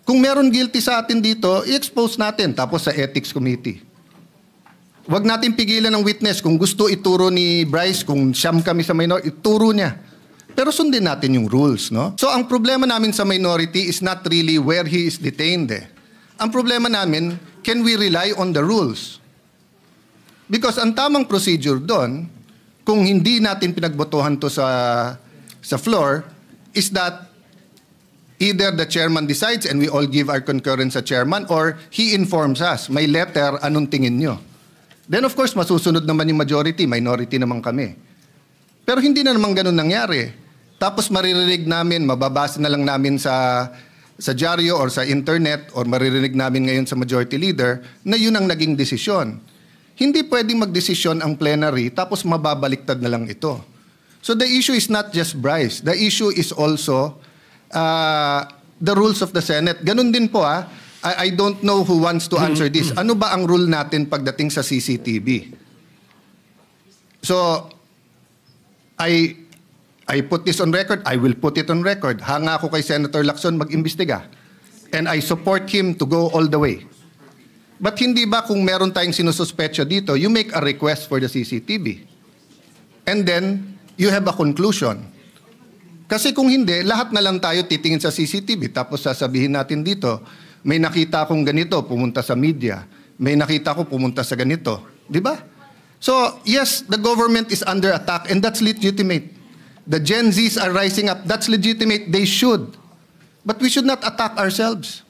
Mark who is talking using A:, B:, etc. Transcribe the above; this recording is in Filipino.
A: Kung meron guilty sa atin dito, i-expose natin tapos sa ethics committee. Huwag natin pigilan ng witness. Kung gusto ituro ni Bryce, kung siyam kami sa minority, ituro niya. Pero sundin natin yung rules, no? So ang problema namin sa minority is not really where he is detained. Ang problema namin, can we rely on the rules? Because ang tamang procedure doon, kung hindi natin pinagbotohan to sa floor, is that either the chairman decides and we all give our concurrence sa chairman, or he informs us, may letter, anong tingin nyo? Then of course, masusunod naman yung majority, minority naman kami. Pero hindi na naman ganun nangyari. Tapos maririnig namin, mababasa na lang namin sa dyaryo or sa internet or maririnig namin ngayon sa majority leader na yun ang naging desisyon. Hindi pwedeng magdesisyon ang plenary tapos mababaliktad na lang ito. So the issue is not just Bryce. The issue is also the rules of the Senate. Ganun din po I don't know who wants to answer this. Ano ba ang rule natin pagdating sa CCTV? So, I put this on record. I will put it on record. Hanga ako kay Senator Lacson mag-imbestiga. And I support him to go all the way. But hindi ba kung meron tayong sinususpetsa dito, you make a request for the CCTV. And then, you have a conclusion. Kasi kung hindi, lahat na lang tayo titingin sa CCTV tapos sasabihin natin dito, may nakita akong ganito, pumunta sa media. May nakita ko, pumunta sa ganito. Di ba? So, yes, the government is under attack and that's legitimate. The Gen Zs are rising up. That's legitimate. They should. But we should not attack ourselves.